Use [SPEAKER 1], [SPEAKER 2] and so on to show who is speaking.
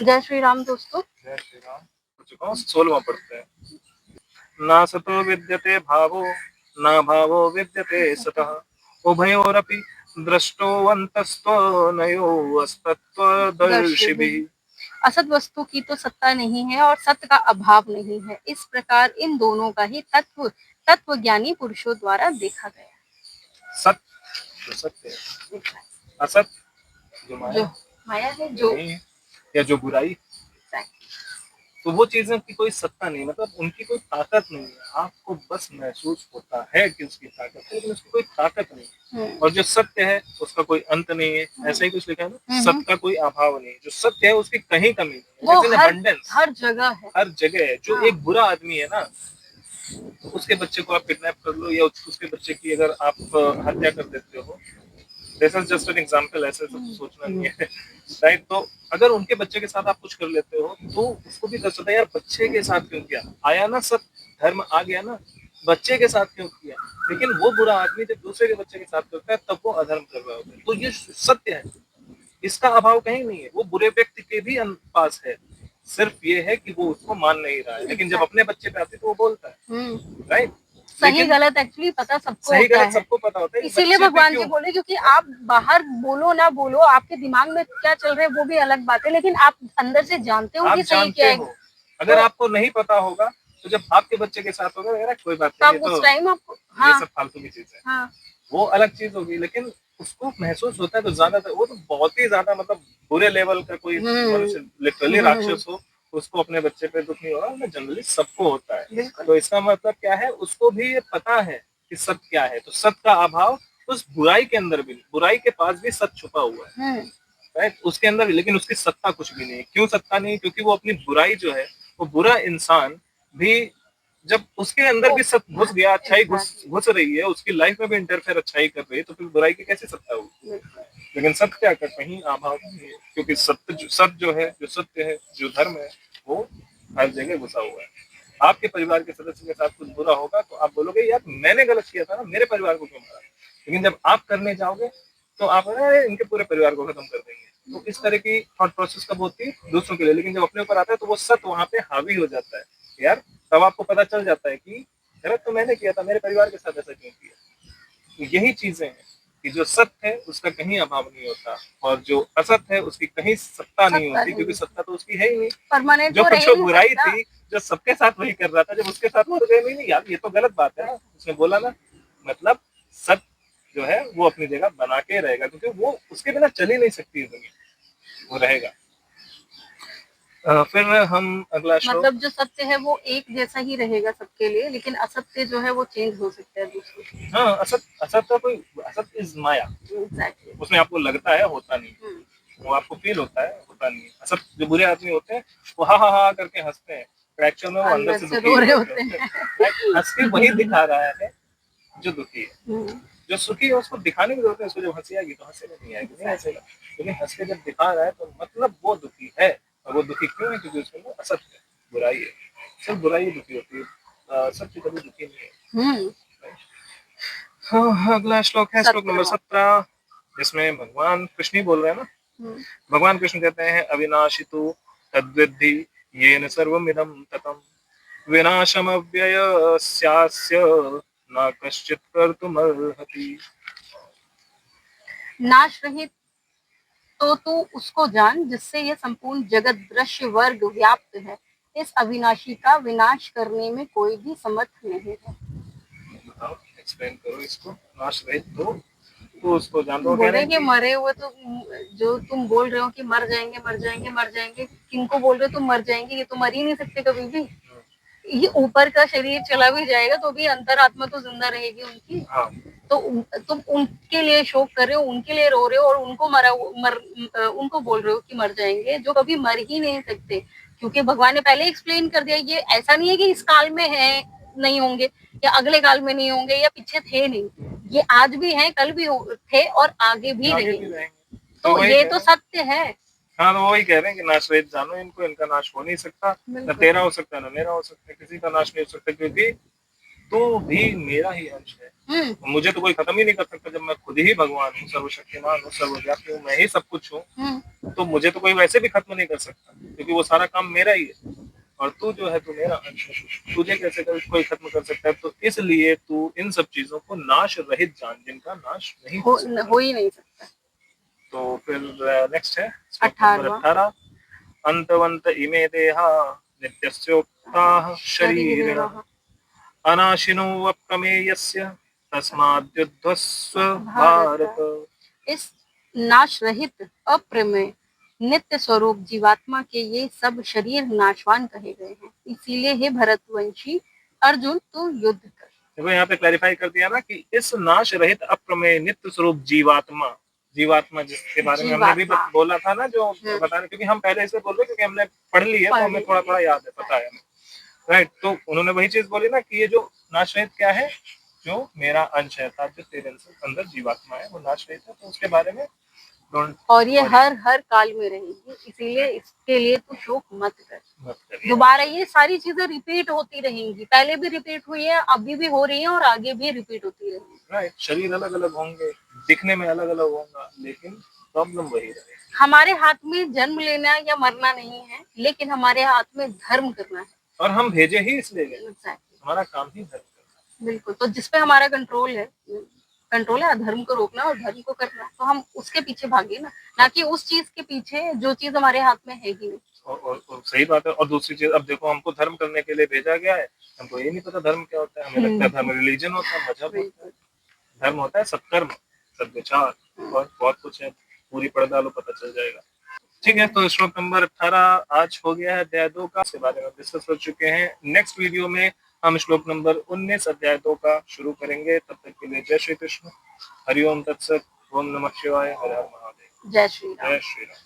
[SPEAKER 1] जय श्री राम दोस्तों।
[SPEAKER 2] जय श्री राम। 16वां पढ़ते हैं। ना सतो विद्यते भावो ना भावो विद्यते सतः उभयोरपि दृष्टोऽन्तस्त्वनयोस्तत्त्वदर्शिभिः।
[SPEAKER 1] असत वस्तु की तो सत्ता नहीं है और सत्य का अभाव नहीं है। इस प्रकार इन दोनों का ही तत्व ज्ञानी पुरुषों द्वारा देखा गया।
[SPEAKER 2] सत्य जो सत्य है, असत जो
[SPEAKER 1] माया है, जो
[SPEAKER 2] या जो बुराई, तो वो चीजें की कोई सत्ता नहीं, मतलब उनकी कोई ताकत नहीं है। आपको बस महसूस होता है कि उसकी ताकत है, लेकिन उसकी कोई ताकत नहीं। और जो सत्य है उसका कोई अंत नहीं है, ऐसा ही कुछ लिखा है ना, सत्य का कोई अभाव नहीं। जो सत्य है उसकी कहीं कमी नहीं,
[SPEAKER 1] वो हर जगह है,
[SPEAKER 2] हर जगह है। जो एक बुरा आदमी है ना, तो उसके बच्चे को आप किडनैप कर लो या उसके बच्चे की अगर आप हत्या कर देते हो, this is just an example, ऐसे सब सोचना नहीं है, राइट। तो अगर उनके बच्चे के साथ आप कुछ कर लेते हो तो उसको भी दर्द होता है, यार बच्चे के साथ क्यों किया, आया ना सब धर्म आ गया ना, बच्चे के साथ क्यों किया। लेकिन वो बुरा आदमी जब दूसरे के बच्चे के साथ करता है तब वो अधर्म कर रहा होता है। तो ये सत्य है, इसका अभाव कहीं नहीं है। वो बुरे व्यक्ति के भी पास है, सिर्फ ये है कि वो उसको मान नहीं रहा है। लेकिन जब अपने बच्चे पे आती है तो वो बोलता है, राइट।
[SPEAKER 1] सही गलत एक्चुअली पता सबको
[SPEAKER 2] सही
[SPEAKER 1] होता
[SPEAKER 2] गलत
[SPEAKER 1] है,
[SPEAKER 2] सबको पता होता है।
[SPEAKER 1] इसीलिए भगवान जी बोले, क्योंकि आप बाहर बोलो ना बोलो, आपके दिमाग में क्या चल रहा है वो भी अलग बात है, लेकिन आप अंदर से जानते हो कि सही क्या है।
[SPEAKER 2] अगर आपको नहीं पता होगा तो जब आपके बच्चे के साथ होगा, कोई बात नहीं,
[SPEAKER 1] उस टाइम आपको
[SPEAKER 2] ये सब फालतू की चीज है, वो अलग चीज होगी। लेकिन उसको महसूस होता है तो ज्यादातर वो तो बहुत ही ज्यादा, मतलब बुरे लेवल का कोई मनुष्य, लिटरली राक्षस हो, उसको अपने बच्चे पे दुख नहीं हो रहा, जनरली सबको होता है। तो इसका मतलब क्या है, उसको भी ये पता है कि सत्य क्या है। तो सत्य का अभाव उस बुराई के अंदर भी, बुराई के पास भी सत्य छुपा हुआ है, राइट, उसके अंदर भी। लेकिन उसकी सत्ता कुछ भी नहीं। क्यों सत्ता नहीं? क्योंकि वो अपनी बुराई जो है, वो बुरा इंसान भी जब उसके अंदर भी सत्य घुस गया, अच्छाई घुस रही है, उसकी लाइफ में भी इंटरफेयर अच्छाई कर रही है, तो फिर बुराई की कैसे सत्ता होगी। लेकिन सत्य क्या कर, कहीं अभाव नहीं है, क्योंकि सत्य जो है, जो सत्य है, जो धर्म है, वो हर जगह घुसा हुआ है। आपके परिवार के सदस्य के साथ कुछ बुरा होगा तो आप बोलोगे यार मैंने गलत किया था ना, मेरे परिवार को क्यों मारा। लेकिन जब आप करने जाओगे तो आप इनके पूरे परिवार को खत्म कर देंगे। तो इस तरह की थॉट प्रोसेस कब होती है? दूसरों के लिए। लेकिन जब अपने ऊपर आता है तो वो सत्य वहां पे हावी हो जाता है यार, तब आपको पता चल जाता है कि गलत तो मैंने किया था, मेरे परिवार के साथ ऐसा क्यों किया। तो यही चीजें हैं कि जो सत्य है उसका कहीं अभाव नहीं होता, और जो असत्य है उसकी कहीं सत्ता नहीं होती, क्योंकि सत्ता तो उसकी है ही नहीं। जो बुराई थी, जो सबके साथ वही कर रहा था, जब उसके साथ वो तो नहीं यार, ये तो गलत बात है ना, उसने बोला ना। मतलब सत्य जो है वो अपनी जगह बना के रहेगा, क्योंकि वो उसके बिना चल ही नहीं सकती दुनिया, वो रहेगा। फिर हम अगला श्लोक, मतलब जो सत्य है वो एक जैसा ही रहेगा सबके लिए, लेकिन असत्य जो है वो चेंज हो सकता है दूसरे। हाँ, असत का कोई, असत इज माया, उसमें आपको लगता है, होता नहीं, वो आपको फील होता है, होता नहीं। असत जो बुरे आदमी होते हैं वो हा हा हा करके हंसते हैं, एक्चुअल में वो अंदर से दुखी होते हैं। हंस के वही दिखा रहा है जो दुखी है। जो सुखी है उसको दिखाने की जरूरत है, उसको जब हंसी आएगी तो हंसेगा, नहीं आएगी नहीं हंसेगा। लेकिन हंस के जब दिखा रहा है तो मतलब वो दुखी है। और वो दुखी क्यों है? क्योंकि उसके अंदर असत्य है, बुराई है। सिर्फ बुराई दुखी होती है, सत्य कभी दुखी नहीं है। हाँ, अगला श्लोक है श्लोक नंबर 17, जिसमें भगवान कृष्ण ही बोल रहे हैं ना। भगवान कृष्ण कहते हैं अविनाशी तु तद्विद्धि येन सर्वमिदं ततम् विनाशमव्ययस्यास्य न कश्चित् कर्तुमर्हति। नाश रहित तो तू उसको जान जिससे ये संपूर्ण जगत दृश्य वर्ग व्याप्त है। इस अविनाशी का विनाश करने में कोई भी समर्थ नहीं है। बताओ, एक्सप्लेन करो इसको। नाश रहित तो उसको जान दो। बोल रहे कि मरे हुए तो, जो तुम बोल रहे हो कि मर जाएंगे मर जाएंगे मर जाएंगे, किनको बोल रहे हो तुम मर जाएंगे? ये तो मर ही नहीं सकते कभी भी। ये ऊपर का शरीर चला भी जाएगा तो भी अंतरात्मा तो जिंदा रहेगी उनकी। हाँ। तो तुम उनके लिए शोक कर रहे हो, उनके लिए रो रहे हो, और उनको उनको बोल रहे हो कि मर जाएंगे, जो कभी मर ही नहीं सकते। क्योंकि भगवान ने पहले एक्सप्लेन कर दिया, ये ऐसा नहीं है कि इस काल में है नहीं होंगे, या अगले काल में नहीं होंगे, या पीछे थे नहीं, ये आज भी हैं, कल भी थे और आगे भी रहेंगे। तो ये तो सत्य है। हाँ, तो वही कह रहे हैं कि नाश रहित जानो इनको, इनका नाश हो नहीं सकता, न तेरा हो सकता, न मेरा हो सकता, किसी का नाश नहीं हो सकता, क्योंकि तू भी मेरा ही अंश है। मुझे तो कोई खत्म ही नहीं कर सकता जब मैं खुद ही भगवान हूँ, सर्वशक्तिमान हूँ, सर्वव्यापी हूँ, मैं ही सब कुछ हूँ। तो मुझे तो कोई वैसे भी खत्म नहीं कर सकता, क्योंकि वो सारा काम मेरा ही है। और तू जो है, तू मेरा अंश है, तुझे कैसे कोई खत्म कर सकता है? तो इसलिए तू इन सब चीजों को नाश रहित जान, जिनका नाश नहीं हो
[SPEAKER 1] ही नहीं सकता।
[SPEAKER 2] तो फिर नेक्स्ट है
[SPEAKER 1] 18वां
[SPEAKER 2] 18, अंतवंत इमे देहा नित्यस्योक्ताः शरीरिणः अनाशिनो अप्रमेयस्य तस्माद्युद्धस्व भारत।
[SPEAKER 1] इस नाश रहित अप्रमेय नित्य स्वरूप जीवात्मा के ये सब शरीर नाशवान कहे गए हैं, इसीलिए हे भरतवंशी अर्जुन तू युद्ध कर।
[SPEAKER 2] देखो यहाँ पे क्लैरिफाई कर दिया ना कि इस नाश रहित अप्रमेय नित्य स्वरूप जीवात्मा, जीवात्मा जिसके बारे में हमने भी बोला था ना, जो बताने, क्योंकि हम पहले इसे बोल रहे क्योंकि हमने पढ़ ली है तो हमें थोड़ा थोड़ा याद है, पता है, राइट। तो उन्होंने वही चीज बोली ना कि ये जो नाश रहित क्या है, जो मेरा अंश है, जो तेरे अंदर जीवात्मा है वो नाश रहित है, तो उसके बारे में
[SPEAKER 1] और ये हर काल में रहेगी, इसीलिए इसके लिए तू शोक मत कर। दोबारा ये सारी चीजें रिपीट होती रहेंगी, पहले भी रिपीट हुई है, अभी भी हो रही है और आगे भी रिपीट होती रहेंगी।
[SPEAKER 2] राइट, शरीर अलग अलग होंगे, दिखने में अलग अलग होगा, लेकिन प्रॉब्लम वही रहेगी।
[SPEAKER 1] हमारे हाथ में जन्म लेना या मरना नहीं है, लेकिन हमारे हाथ में धर्म करना है,
[SPEAKER 2] और हम भेजे ही इसलिए गए, हमारा काम ही धर्म करना।
[SPEAKER 1] बिल्कुल, तो जिसपे हमारा कंट्रोल है अधर्म को रोकना और धर्म को करना, तो हम उसके पीछे भागे ना कि उस चीज के पीछे जो चीज हमारे हाथ में है ही नहीं।
[SPEAKER 2] और सही बात है। और दूसरी चीज, अब देखो हमको धर्म करने के लिए भेजा गया है, हमको ये नहीं पता धर्म क्या होता है, हमें लगता है धर्म रिलीजन होता है, मजहब होता है। धर्म होता है सत्कर्म, सद्विचार, और बहुत कुछ है, पूरी पढ़ डालो पता चल जाएगा। ठीक है, तो श्लोक नंबर 18 आज हो गया है अध्याय 2 का, इसके बारे में डिस्कस कर चुके हैं। नेक्स्ट वीडियो में हम श्लोक नंबर 19 अध्याय 2 का शुरू करेंगे। तब तक के लिए जय श्री कृष्ण, हरिओम तत्सत, ओम नमः शिवाय, हर हर महादेव,
[SPEAKER 1] जय श्री राम।
[SPEAKER 2] जय श्री राम।